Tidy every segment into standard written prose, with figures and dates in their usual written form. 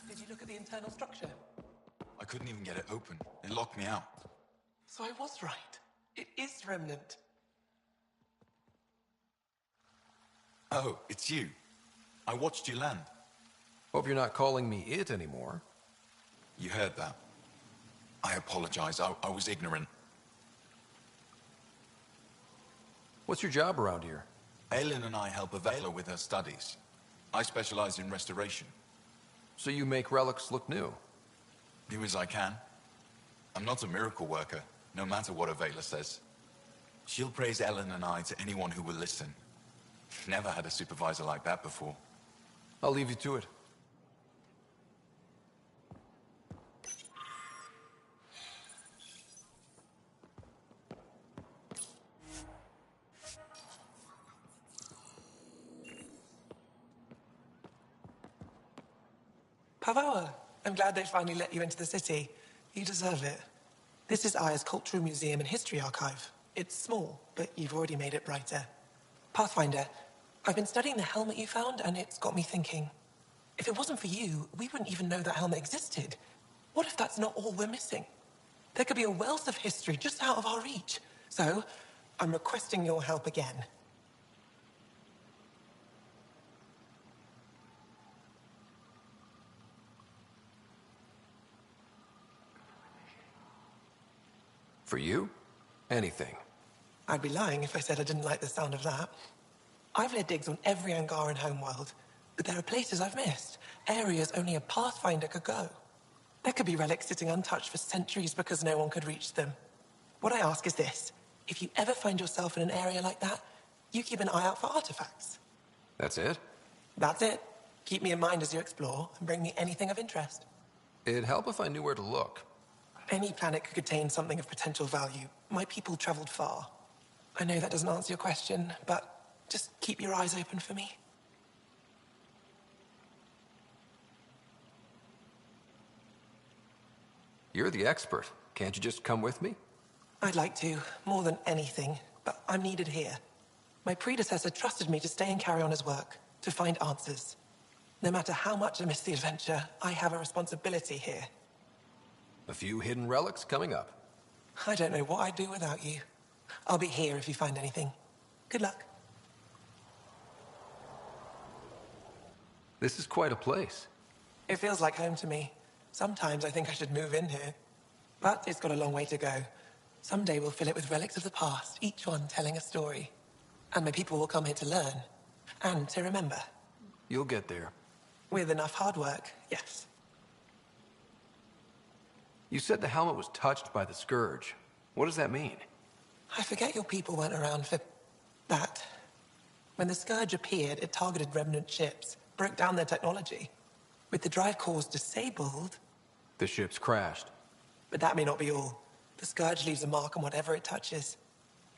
Did you look at the internal structure? I couldn't even get it open. It locked me out. So I was right. It is Remnant. Oh, it's you. I watched you land. Hope you're not calling me it anymore. You heard that. I apologize. I was ignorant. What's your job around here? Aylin and I help Avela with her studies. I specialize in restoration. So you make relics look new? Do as I can. I'm not a miracle worker, no matter what Avela says. She'll praise Ellen and I to anyone who will listen. Never had a supervisor like that before. I'll leave you to it. Pavawa, I'm glad they finally let you into the city. You deserve it. This is Aya's Cultural Museum and History Archive. It's small, but you've already made it brighter. Pathfinder, I've been studying the helmet you found, and it's got me thinking. If it wasn't for you, we wouldn't even know that helmet existed. What if that's not all we're missing? There could be a wealth of history just out of our reach. So, I'm requesting your help again. For you? Anything. I'd be lying if I said I didn't like the sound of that. I've led digs on every Angaran homeworld, but there are places I've missed, areas only a Pathfinder could go. There could be relics sitting untouched for centuries because no one could reach them. What I ask is this: if you ever find yourself in an area like that, you keep an eye out for artifacts. That's it? That's it. Keep me in mind as you explore, and bring me anything of interest. It'd help if I knew where to look. Any planet could contain something of potential value. My people traveled far. I know that doesn't answer your question, but just keep your eyes open for me. You're the expert. Can't you just come with me? I'd like to, more than anything, but I'm needed here. My predecessor trusted me to stay and carry on his work, to find answers. No matter how much I miss the adventure, I have a responsibility here. A few hidden relics coming up. I don't know what I'd do without you. I'll be here if you find anything. Good luck. This is quite a place. It feels like home to me. Sometimes I think I should move in here. But it's got a long way to go. Someday we'll fill it with relics of the past, each one telling a story. And my people will come here to learn. And to remember. You'll get there. With enough hard work, yes. You said the helmet was touched by the Scourge. What does that mean? I forget your people weren't around for that. When the Scourge appeared, it targeted remnant ships, broke down their technology. With the drive cores disabled... The ships crashed. But that may not be all. The Scourge leaves a mark on whatever it touches.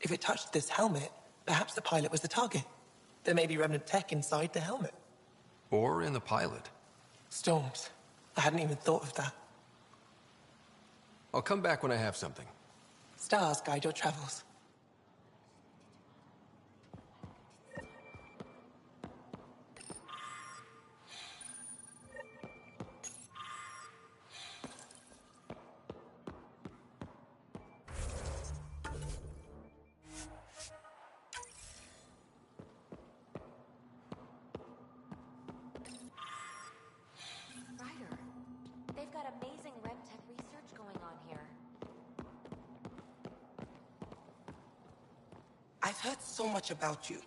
If it touched this helmet, perhaps the pilot was the target. There may be remnant tech inside the helmet. Or in the pilot. Storms. I hadn't even thought of that. I'll come back when I have something. Stars guide your travels. They've got amazing RemTech research going on here. I've heard so much about you.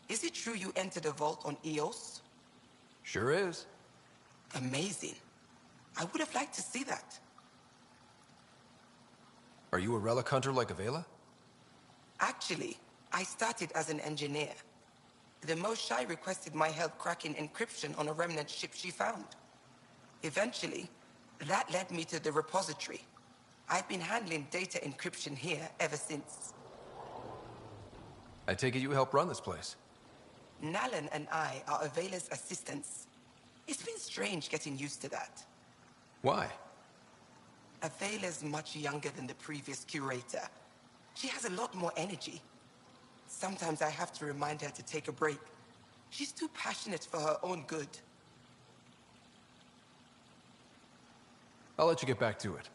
Is it true you entered a vault on Eos? Sure is. Amazing. I would have liked to see that. Are you a relic hunter like Avela? Actually, I started as an engineer. The Moshae requested my help cracking encryption on a remnant ship she found. Eventually, that led me to the repository. I've been handling data encryption here ever since. I take it you help run this place. Nalan and I are Avela's assistants. It's been strange getting used to that. Why? Avela's much younger than the previous curator. She has a lot more energy. Sometimes I have to remind her to take a break. She's too passionate for her own good. I'll let you get back to it.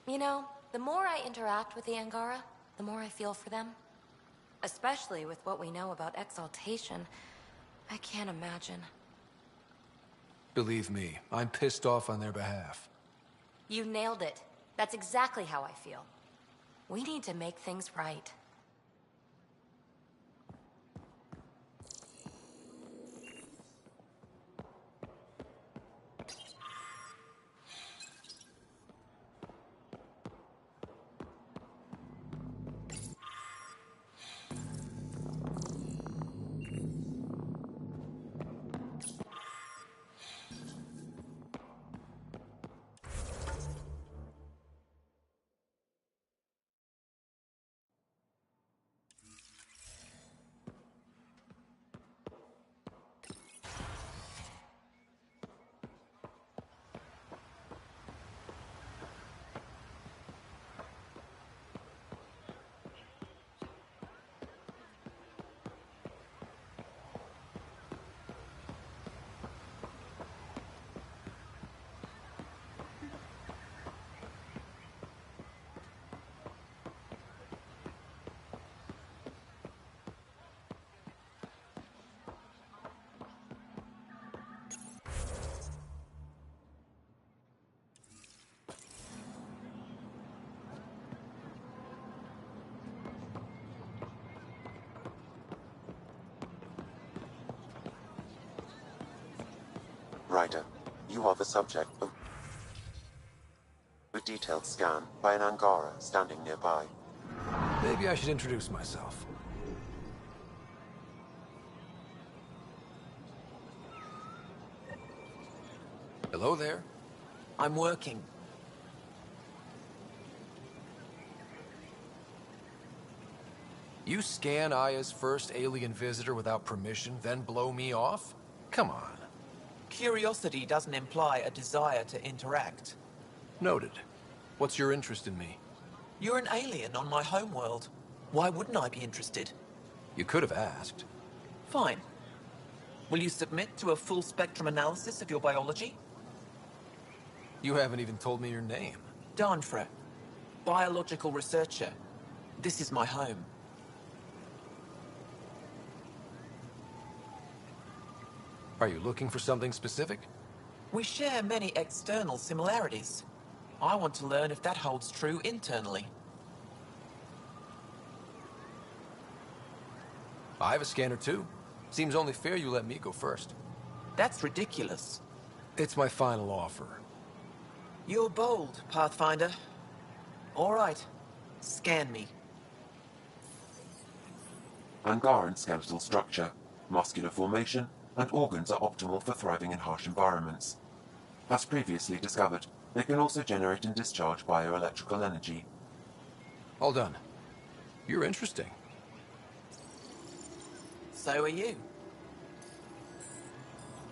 You know, the more I interact with the Angara, the more I feel for them. Especially with what we know about exaltation. I can't imagine. Believe me, I'm pissed off on their behalf. You nailed it. That's exactly how I feel. We need to make things right. Ryder, you are the subject of a detailed scan by an Angara standing nearby. Maybe I should introduce myself. Hello there. I'm working. You scan Aya's first alien visitor without permission, then blow me off? Come on. Curiosity doesn't imply a desire to interact. Noted. What's your interest in me? You're an alien on my homeworld. Why wouldn't I be interested? You could have asked. Fine. Will you submit to a full spectrum analysis of your biology? You haven't even told me your name. Darnfra. Biological researcher. This is my home. Are you looking for something specific? We share many external similarities. I want to learn if that holds true internally. I have a scanner too. Seems only fair you let me go first. That's ridiculous. It's my final offer. You're bold, Pathfinder. All right. Scan me. Angaran skeletal structure, muscular formation, and organs are optimal for thriving in harsh environments. As previously discovered, they can also generate and discharge bioelectrical energy. All done. You're interesting. So are you.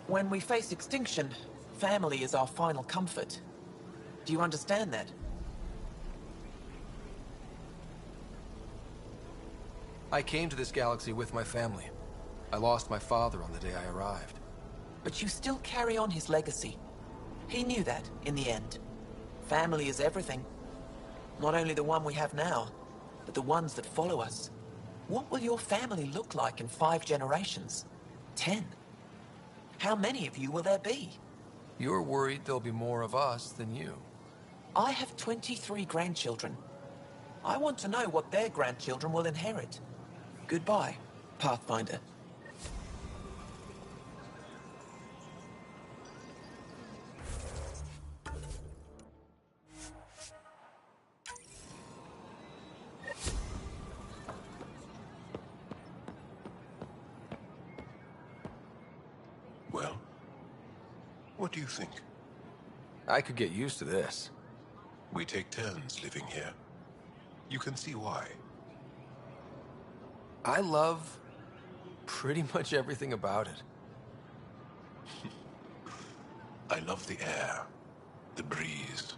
When we face extinction, family is our final comfort. Do you understand that? I came to this galaxy with my family. I lost my father on the day I arrived. But you still carry on his legacy. He knew that, in the end. Family is everything. Not only the one we have now, but the ones that follow us. What will your family look like in 5 generations? 10? How many of you will there be? You're worried there'll be more of us than you. I have 23 grandchildren. I want to know what their grandchildren will inherit. Goodbye, Pathfinder. Well, what do you think? I could get used to this. We take turns living here. You can see why. I love pretty much everything about it. I love the air, the breeze.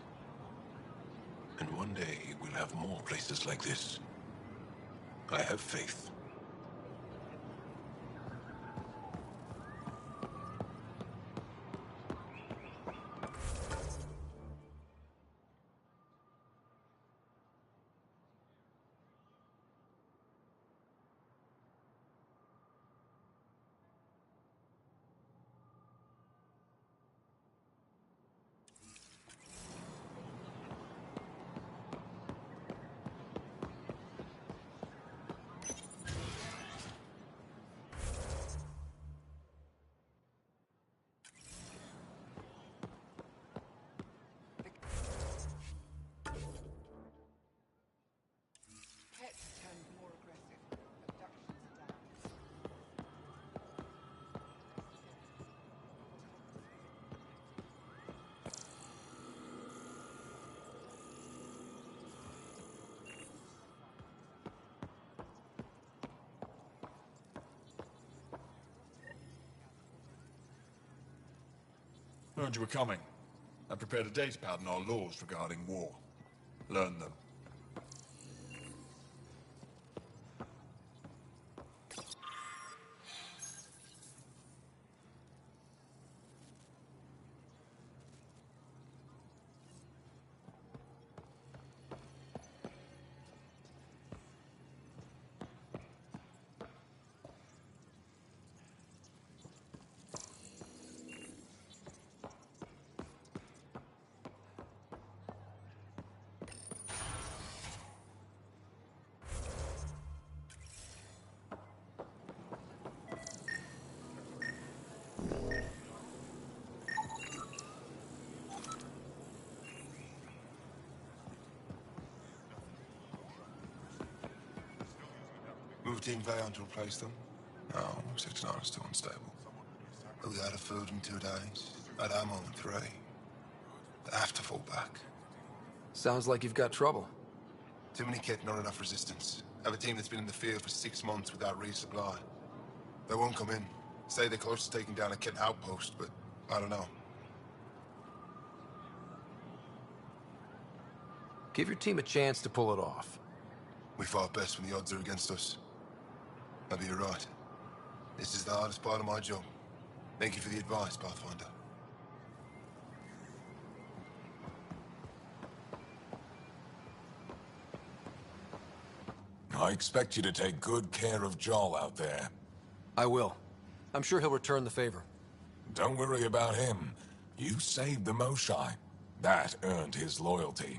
And one day we'll have more places like this. I have faith. Heard you were coming. I prepared a datapad on our laws regarding war. Learn them. Moved Team Vayon to replace them? No, 6-9 is too unstable. We'll be out of food in 2 days, out of ammo in 3. They have to fall back. Sounds like you've got trouble. Too many kit, not enough resistance. Have a team that's been in the field for 6 months without resupply. They won't come in. Say they're close to taking down a kit outpost, but I don't know. Give your team a chance to pull it off. We fought best when the odds are against us. Maybe you're right. This is the hardest part of my job. Thank you for the advice, Pathfinder. I expect you to take good care of Joel out there. I will. I'm sure he'll return the favor. Don't worry about him. You saved the Moshai. That earned his loyalty.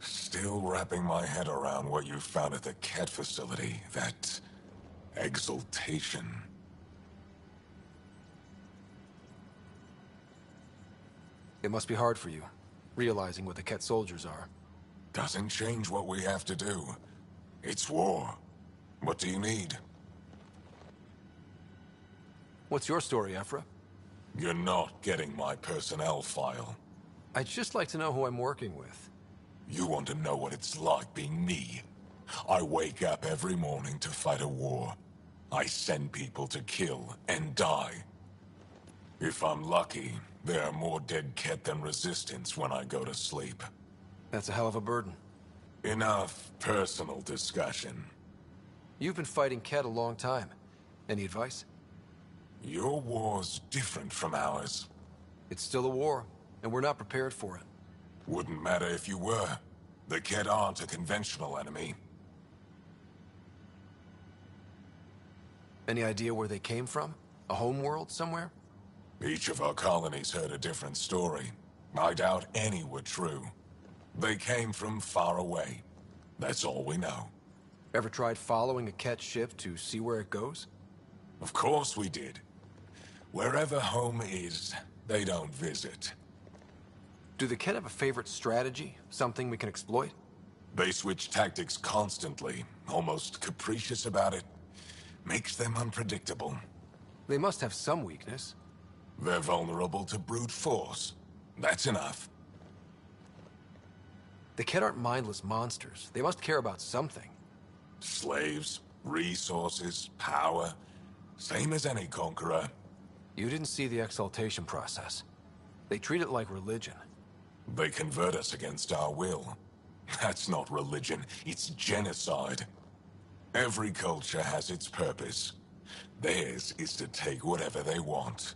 Still wrapping my head around what you found at the Ket facility. That Exaltation. It must be hard for you, realizing what the Ket soldiers are. Doesn't change what we have to do. It's war. What do you need? What's your story, Ephra? You're not getting my personnel file. I'd just like to know who I'm working with. You want to know what it's like being me? I wake up every morning to fight a war. I send people to kill and die. If I'm lucky, there are more dead Ket than resistance when I go to sleep. That's a hell of a burden. Enough personal discussion. You've been fighting Ket a long time. Any advice? Your war's different from ours. It's still a war, and we're not prepared for it. Wouldn't matter if you were. The Ket aren't a conventional enemy. Any idea where they came from? A homeworld somewhere? Each of our colonies heard a different story. I doubt any were true. They came from far away. That's all we know. Ever tried following a Ket ship to see where it goes? Of course we did. Wherever home is, they don't visit. Do the Ket have a favorite strategy? Something we can exploit? They switch tactics constantly, almost capricious about it. Makes them unpredictable. They must have some weakness. They're vulnerable to brute force. That's enough. The Ket aren't mindless monsters. They must care about something. Slaves, resources, power. Same as any conqueror. You didn't see the exaltation process. They treat it like religion. They convert us against our will. That's not religion, it's genocide. Every culture has its purpose. Theirs is to take whatever they want.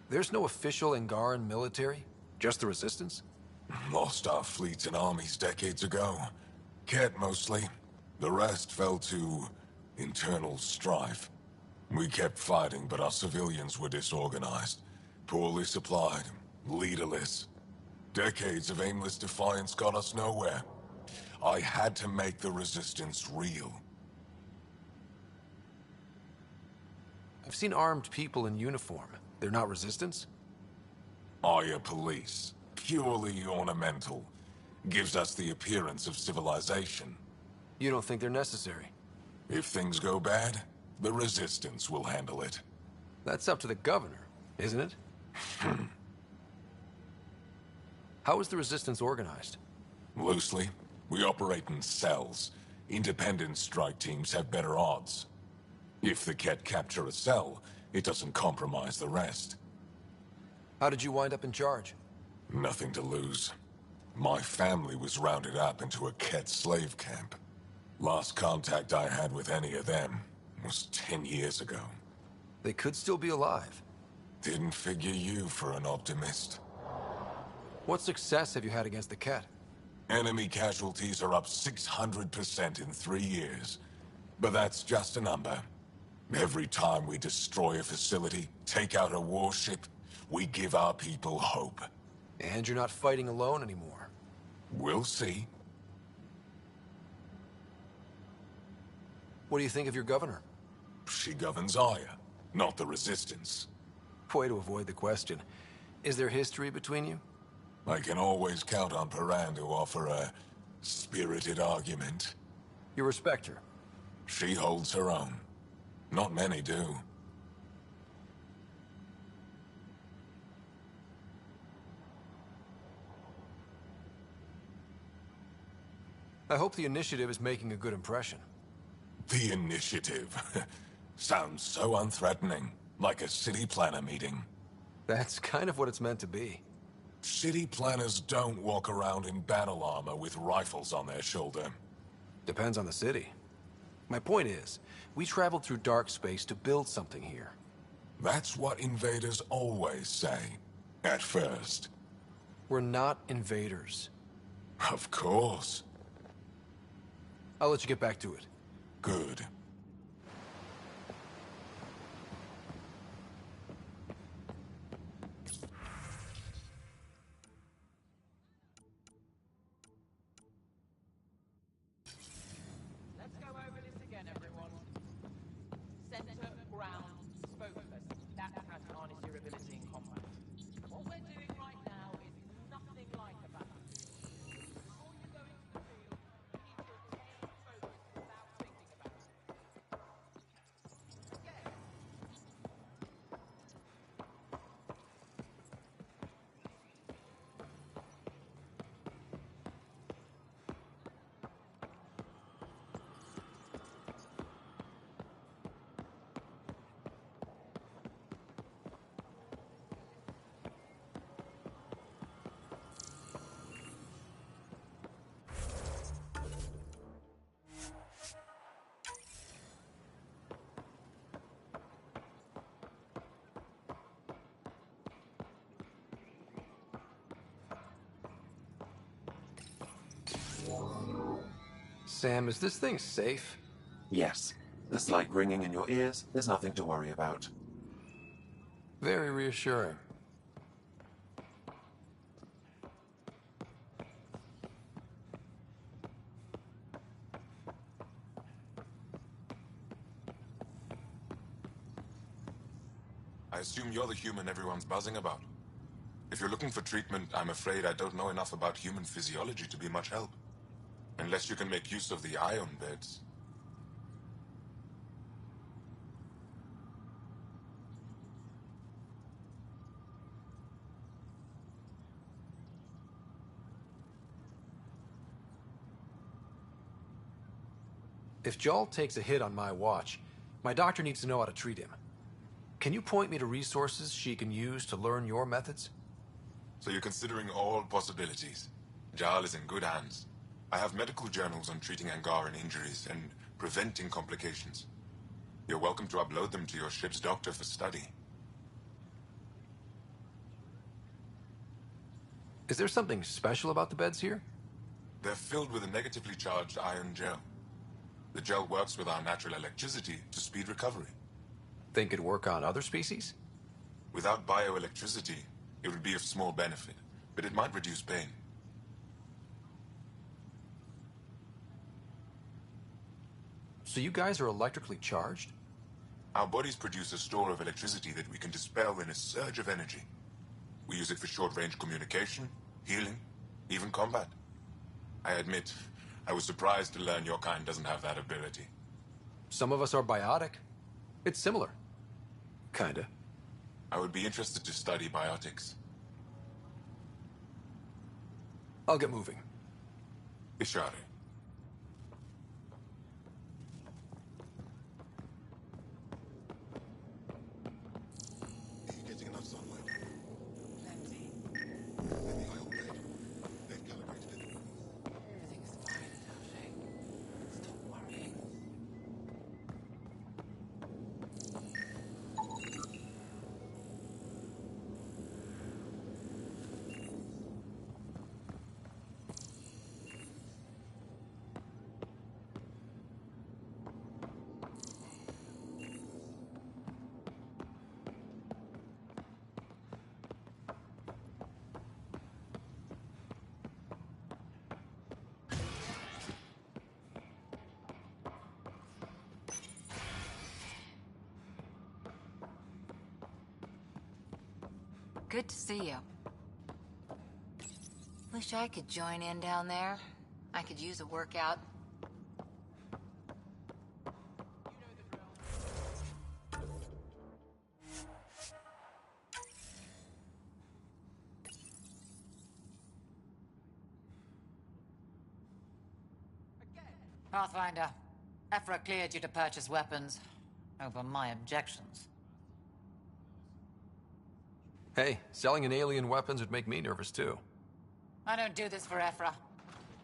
There's no official Angaran military? Just the Resistance? Lost our fleets and armies decades ago. Ket mostly. The rest fell to internal strife. We kept fighting, but our civilians were disorganized. Poorly supplied, leaderless. Decades of aimless defiance got us nowhere. I had to make the Resistance real. I've seen armed people in uniform. They're not Resistance? Aya police. Purely ornamental. Gives us the appearance of civilization. You don't think they're necessary? If things go bad, the Resistance will handle it. That's up to the governor, isn't it? How is the Resistance organized? Loosely, we operate in cells. Independent strike teams have better odds. If the Ket capture a cell, it doesn't compromise the rest. How did you wind up in charge? Nothing to lose. My family was rounded up into a Ket slave camp. Last contact I had with any of them was 10 years ago. They could still be alive. Didn't figure you for an optimist. What success have you had against the Ket? Enemy casualties are up 600% in 3 years. But that's just a number. Every time we destroy a facility, take out a warship, we give our people hope. And you're not fighting alone anymore. We'll see. What do you think of your governor? She governs Aya, not the Resistance. Way to avoid the question. Is there history between you? I can always count on Paran to offer a spirited argument. You respect her? She holds her own. Not many do. I hope the initiative is making a good impression. The initiative. Sounds so unthreatening. Like a city planner meeting. That's kind of what it's meant to be. City planners don't walk around in battle armor with rifles on their shoulder. Depends on the city. My point is, we traveled through dark space to build something here. That's what invaders always say. At first. We're not invaders. Of course. I'll let you get back to it. Good. Sam, is this thing safe? Yes. The slight ringing in your ears is nothing to worry about. Very reassuring. I assume you're the human everyone's buzzing about. If you're looking for treatment, I'm afraid I don't know enough about human physiology to be much help. Unless you can make use of the ion beds. If Jarl takes a hit on my watch, my doctor needs to know how to treat him. Can you point me to resources she can use to learn your methods? So you're considering all possibilities. Jarl is in good hands. I have medical journals on treating Angaran injuries and preventing complications. You're welcome to upload them to your ship's doctor for study. Is there something special about the beds here? They're filled with a negatively charged iron gel. The gel works with our natural electricity to speed recovery. Think it'd work on other species? Without bioelectricity, it would be of small benefit, but it might reduce pain. So you guys are electrically charged? Our bodies produce a store of electricity that we can dispel in a surge of energy. We use it for short-range communication, healing, even combat. I admit, I was surprised to learn your kind doesn't have that ability. Some of us are biotic. It's similar. Kinda. I would be interested to study biotics. I'll get moving. Ishari. Getting enough sunlight. Plenty. In the oil bed. They've calibrated it. Everything's fine, Attaché. Stop worrying. Good to see you. Wish I could join in down there. I could use a workout. Pathfinder, Ephra cleared you to purchase weapons. Over my objections. Hey, selling an alien weapons would make me nervous too. I don't do this for Ephra.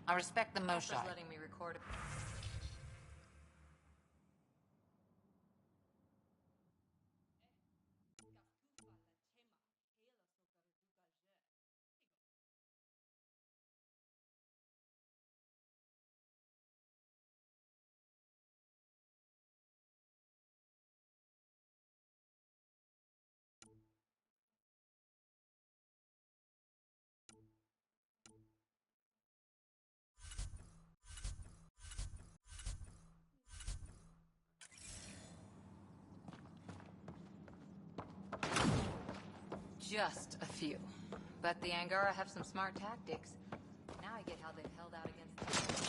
I respect the Moshae. Letting me record. Just a few. But the Angara have some smart tactics. Now I get how they've held out against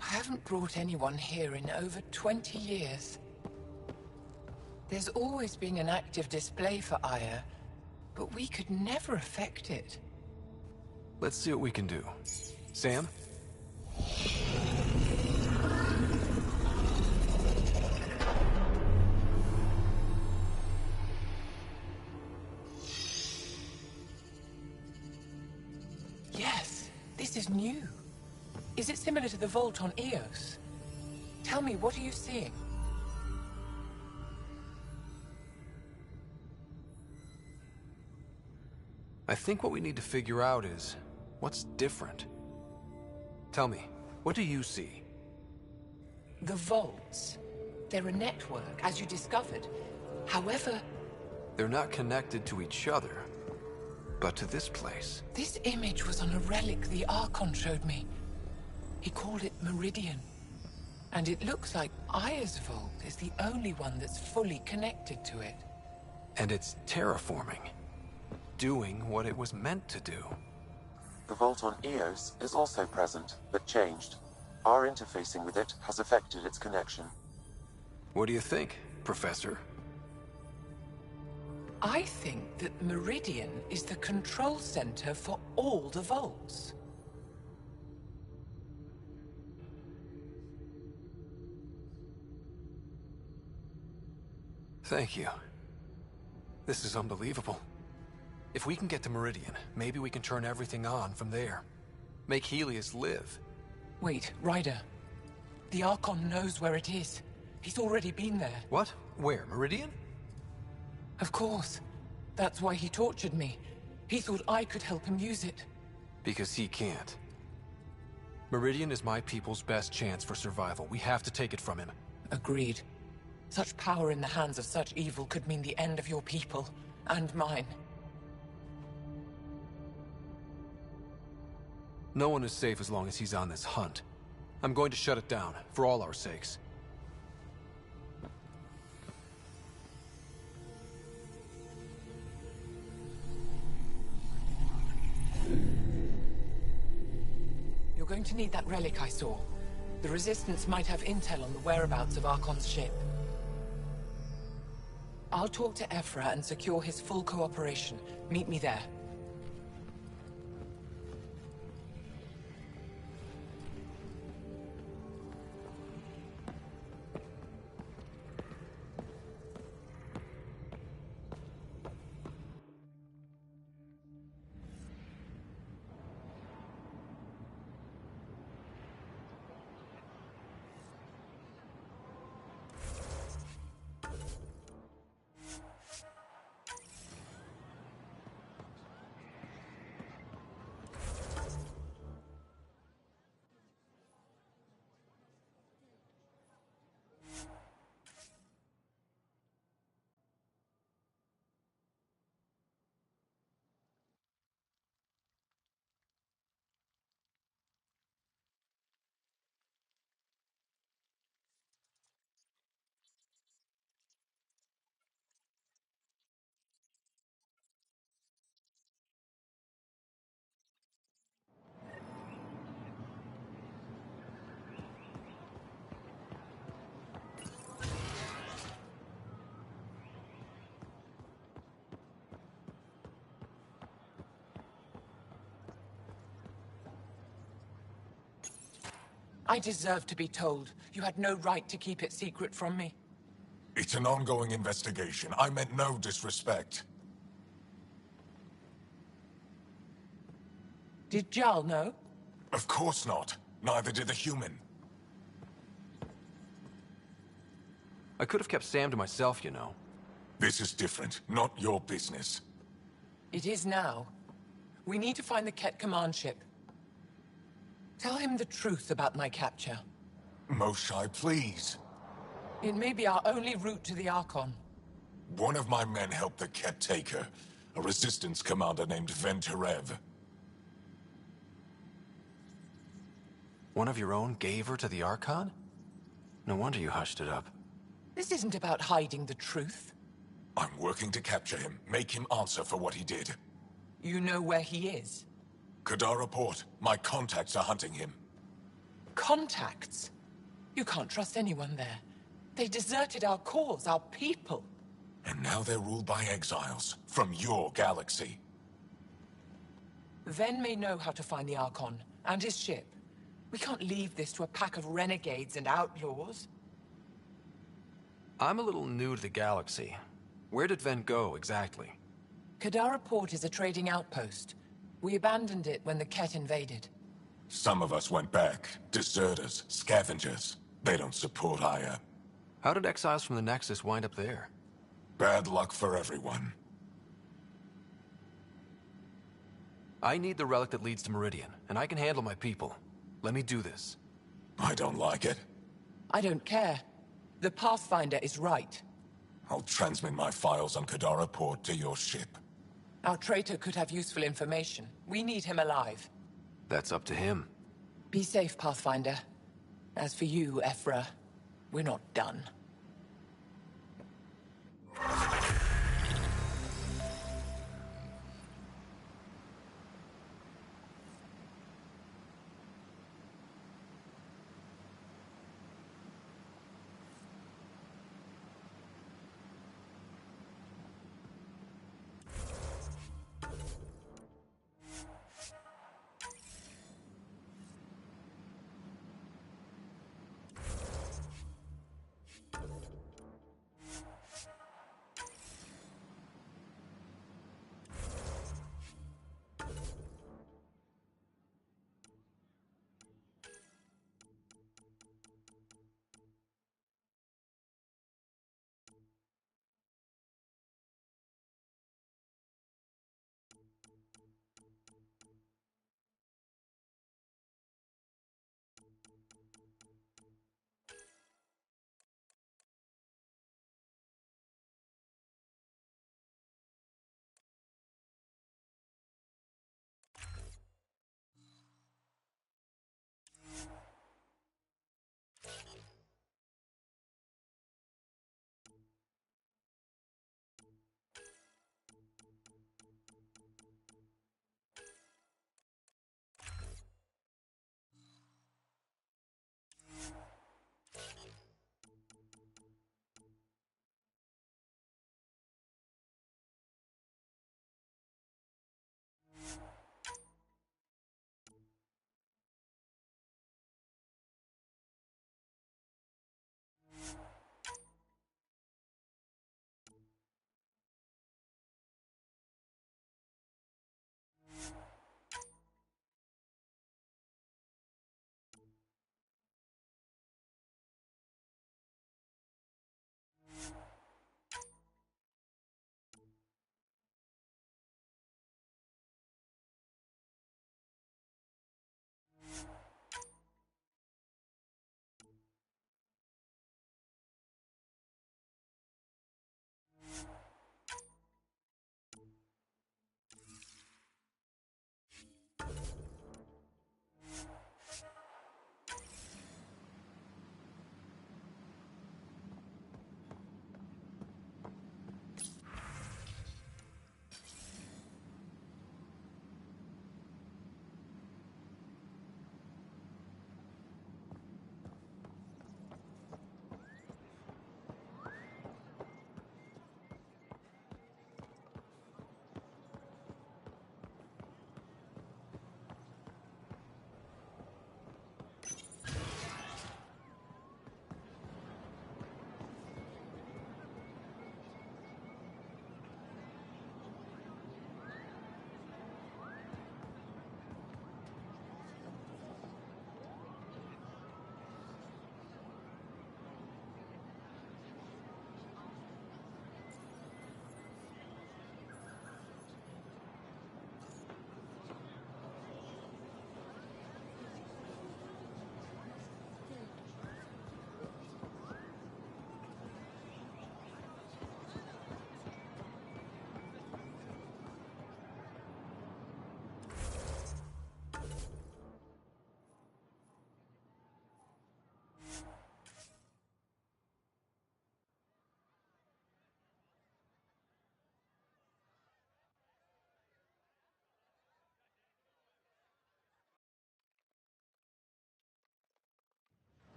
I haven't brought anyone here in over 20 years. There's always been an active display for Aya, but we could never affect it. Let's see what we can do. Sam? Yes, this is new. Is it similar to the vault on Eos? Tell me, what are you seeing? I think what we need to figure out is what's different. Tell me, what do you see? The vaults. They're a network, as you discovered. However, They're not connected to each other, but to this place. this image was on a relic the Archon showed me. He called it Meridian. And it looks like Aya's vault is the only one that's fully connected to it. And it's terraforming. Doing what it was meant to do. The vault on Eos is also present, but changed. Our interfacing with it has affected its connection. What do you think, Professor? I think that Meridian is the control center for all the vaults. Thank you. This is unbelievable. If we can get to Meridian, maybe we can turn everything on from there. Make Helios live. Wait, Ryder. The Archon knows where it is. He's already been there. What? Where? Meridian? Of course. That's why he tortured me. He thought I could help him use it. Because he can't. Meridian is my people's best chance for survival. We have to take it from him. Agreed. Such power in the hands of such evil could mean the end of your people, and mine. No one is safe as long as he's on this hunt. I'm going to shut it down, for all our sakes. You're going to need that relic I saw. The Resistance might have intel on the whereabouts of Archon's ship. I'll talk to Ephra and secure his full cooperation. Meet me there. I deserve to be told. You had no right to keep it secret from me. It's an ongoing investigation. I meant no disrespect. Did Jal know? Of course not. Neither did the human. I could have kept Sam to myself, you know. This is different. Not your business. It is now. We need to find the Ket command ship. Tell him the truth about my capture. Moshai, please. It may be our only route to the Archon. One of my men helped the Ket take her. A resistance commander named Venterev. One of your own gave her to the Archon? No wonder you hushed it up. This isn't about hiding the truth. I'm working to capture him, make him answer for what he did. You know where he is? Kadara Port. My contacts are hunting him. Contacts? You can't trust anyone there. They deserted our cause, our people. And now they're ruled by exiles from your galaxy. Ven may know how to find the Archon and his ship. We can't leave this to a pack of renegades and outlaws. I'm a little new to the galaxy. Where did Ven go, exactly? Kadara Port is a trading outpost. We abandoned it when the Ket invaded. Some of us went back. Deserters, scavengers. They don't support Aya. How did exiles from the Nexus wind up there? Bad luck for everyone. I need the relic that leads to Meridian, and I can handle my people. Let me do this. I don't like it. I don't care. The Pathfinder is right. I'll transmit my files on Kadara Port to your ship. Our traitor could have useful information. We need him alive. That's up to him. Be safe, Pathfinder. As for you, Ephra, we're not done.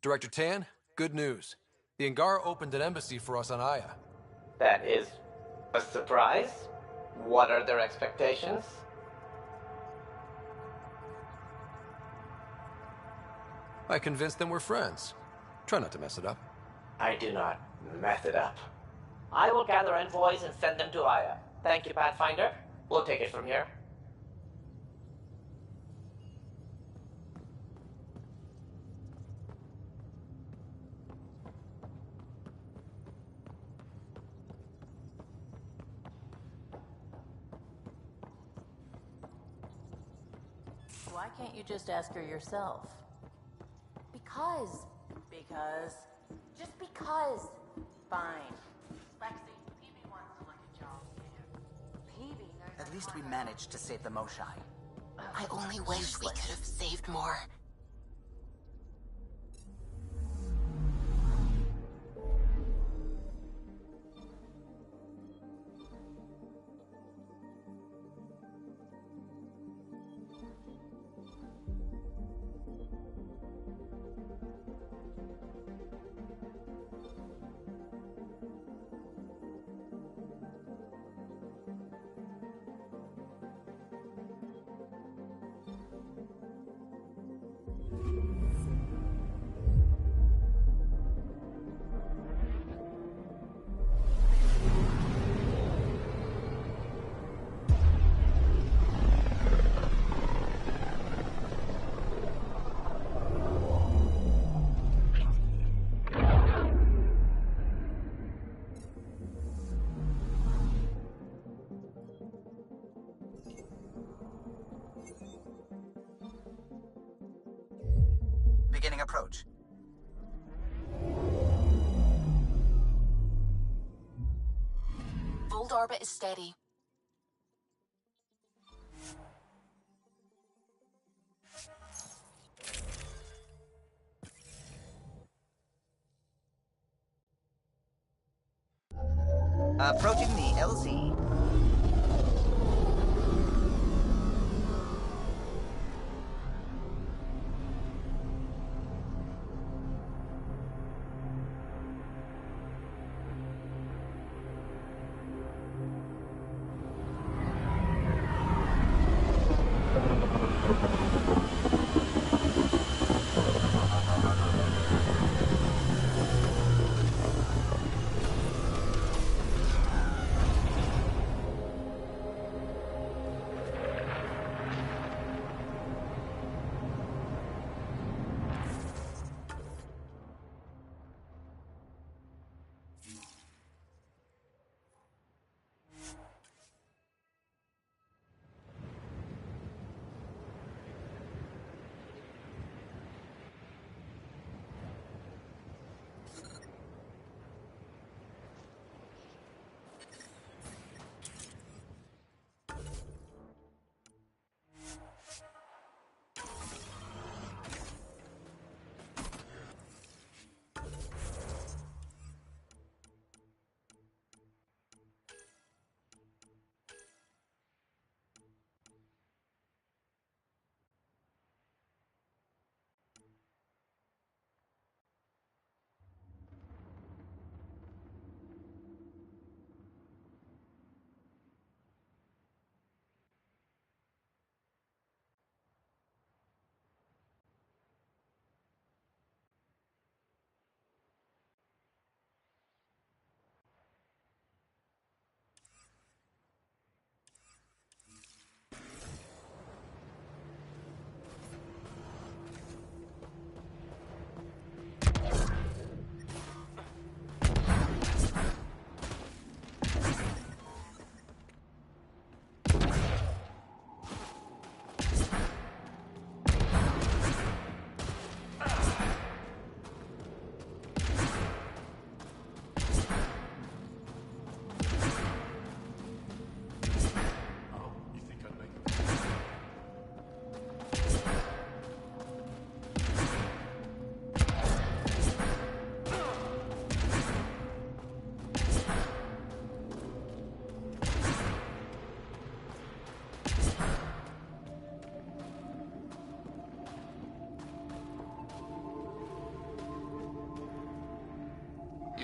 Director Tan, good news. The Angara opened an embassy for us on Aya. That is a surprise? What are their expectations? I convinced them we're friends. Try not to mess it up. I do not mess it up. I will gather envoys and send them to Aya. Thank you, Pathfinder. We'll take it from here. Why can't you just ask her yourself? Because. Because? Just because. Fine. Lexi, Peavy wants to look at y'all's camp. Peavy knows. At least we managed to save the Moshai. I only wish we could have saved more. Beginning approach. Old orbit is steady. Approaching the LZ.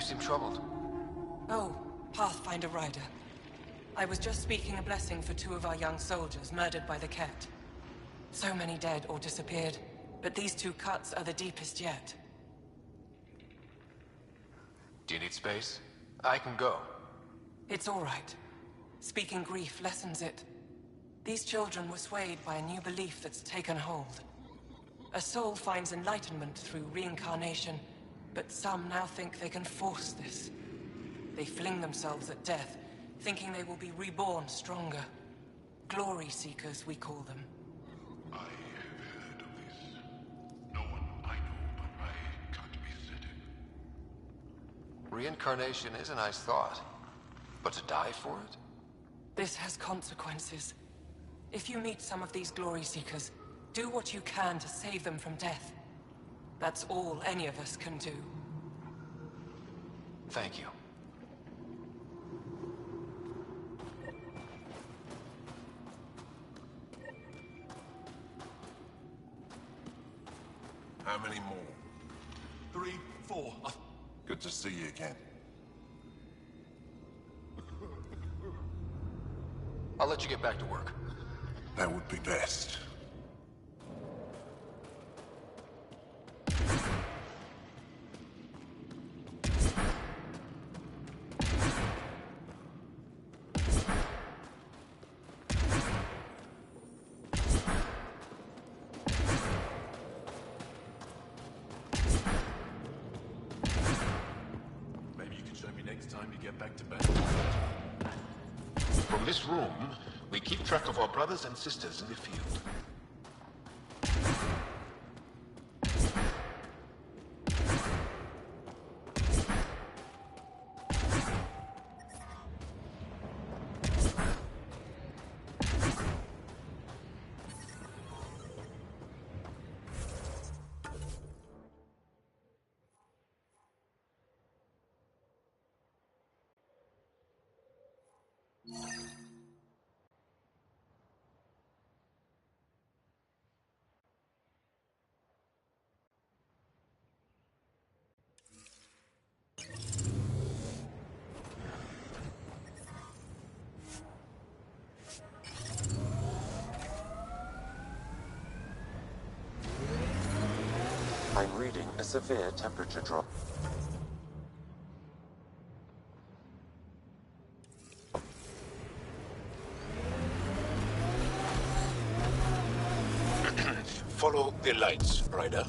seem troubled. Oh, Pathfinder Rider. I was just speaking a blessing for 2 of our young soldiers murdered by the Ket. So many dead or disappeared, but these 2 cuts are the deepest yet. Do you need space? I can go. It's all right. Speaking grief lessens it. These children were swayed by a new belief that's taken hold. A soul finds enlightenment through reincarnation, but some now think they can force this. They fling themselves at death, thinking they will be reborn stronger. Glory seekers, we call them. I have heard of this. No one I know but I can't be certain. Reincarnation is a nice thought. But to die for it? This has consequences. If you meet some of these glory seekers, do what you can to save them from death. That's all any of us can do. Thank you. How many more? 3, 4. Good to see you again. I'll let you get back to work. That would be best. Maybe you can show me next time you get back to bed. From this room, we keep track of our brothers and sisters in the field. I'm reading a severe temperature drop. Follow the lights, Ryder.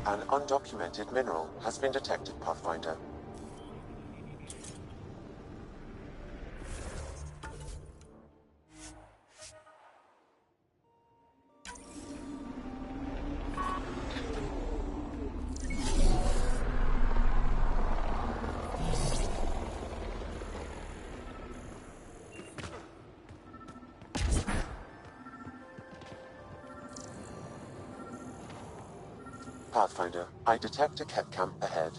An undocumented mineral has been detected, Pathfinder. Pathfinder, I detect a Ket camp ahead.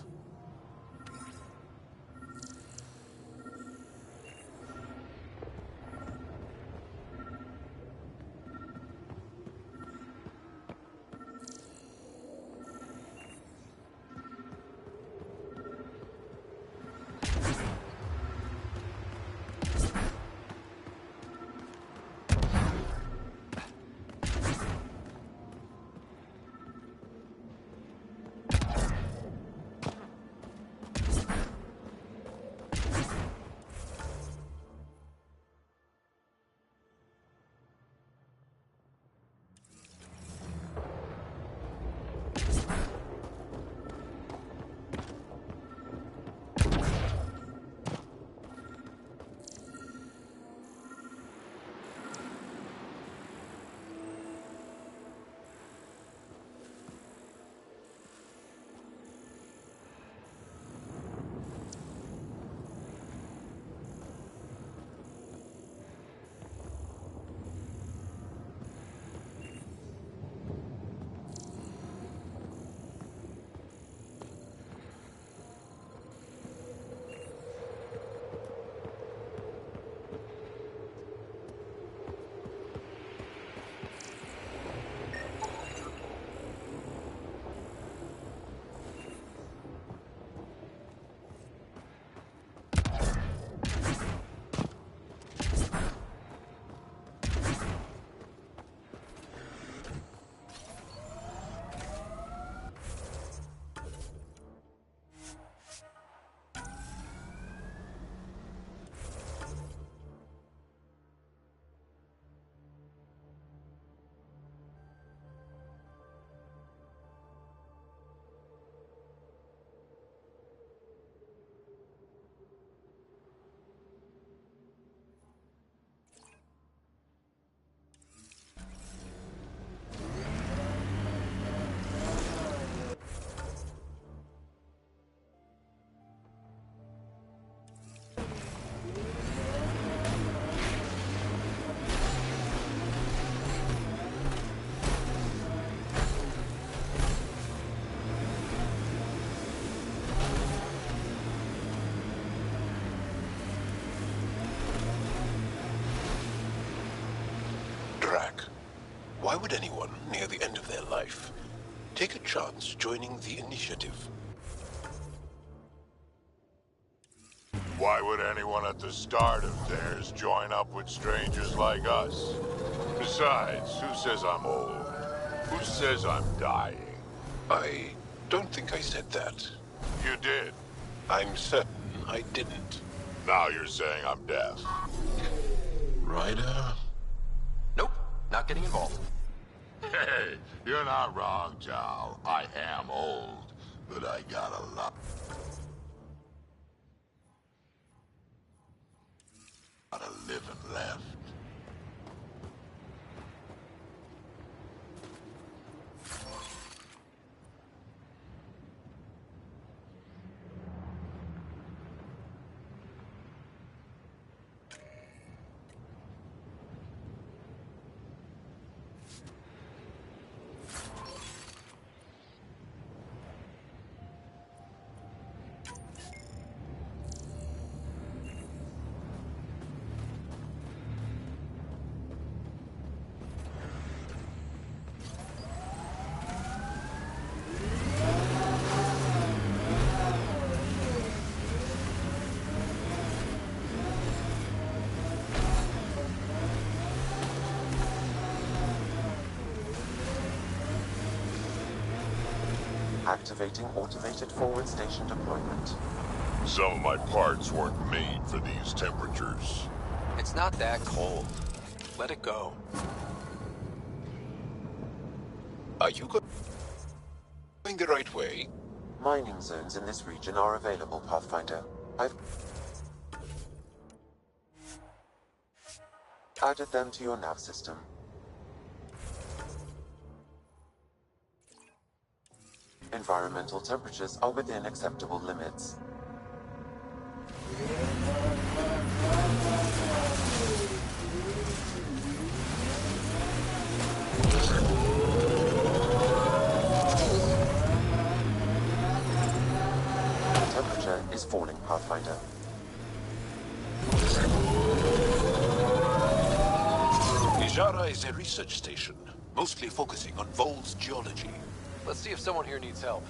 would anyone near the end of their life take a chance joining the initiative? Why would anyone at the start of theirs join up with strangers like us? Besides, who says I'm old? Who says I'm dying? I don't think I said that. You did. I'm certain I didn't. Now you're saying I'm deaf. Ryder? Nope, not getting involved. Hey, you're not wrong, Jal. I am old, but I got a lot of living left. Activating automated forward station deployment. Some of my parts weren't made for these temperatures. It's not that cold. Let it go. Are you going the right way? Mining zones in this region are available, Pathfinder. I've added them to your nav system. Environmental temperatures are within acceptable limits. Temperature is falling, Pathfinder. Ijara is a research station, mostly focusing on Vol's geology. Let's see if someone here needs help.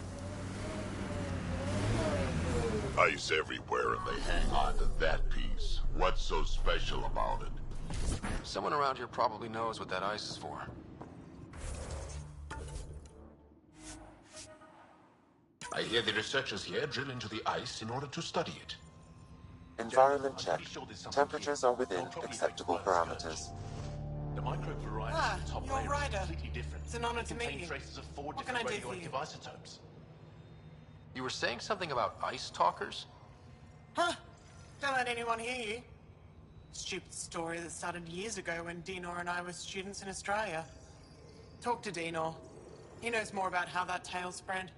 Ice everywhere and they hang on to that piece. What's so special about it? Someone around here probably knows what that ice is for. I hear the researchers here drill into the ice in order to study it. Environment check. Temperatures are within acceptable parameters. The microbe variety of the top you're layer is Ryder. completely different. It's an honor It to meet contains you. traces of 4 What can different I do for radioactive you? isotopes. You were saying something about ice talkers? Huh? Don't let anyone hear you. Stupid story that started years ago when Dinor and I were students in Australia. Talk to Dinor. He knows more about how that tale spread.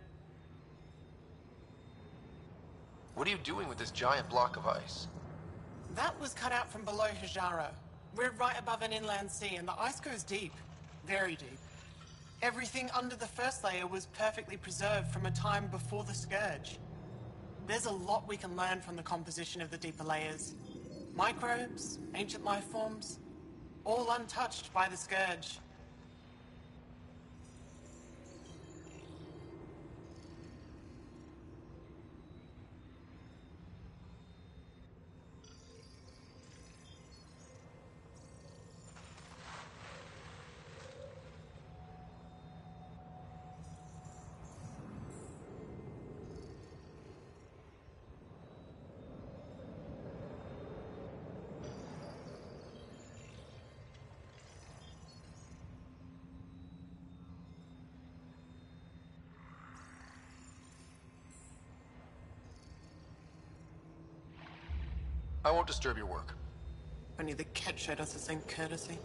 What are you doing with this giant block of ice? That was cut out from below Hijaro. We're right above an inland sea, and the ice goes deep. Very deep. Everything under the first layer was perfectly preserved from a time before the Scourge. There's a lot we can learn from the composition of the deeper layers. Microbes, ancient life forms, all untouched by the Scourge. I won't disturb your work. Only the cat showed us the same courtesy.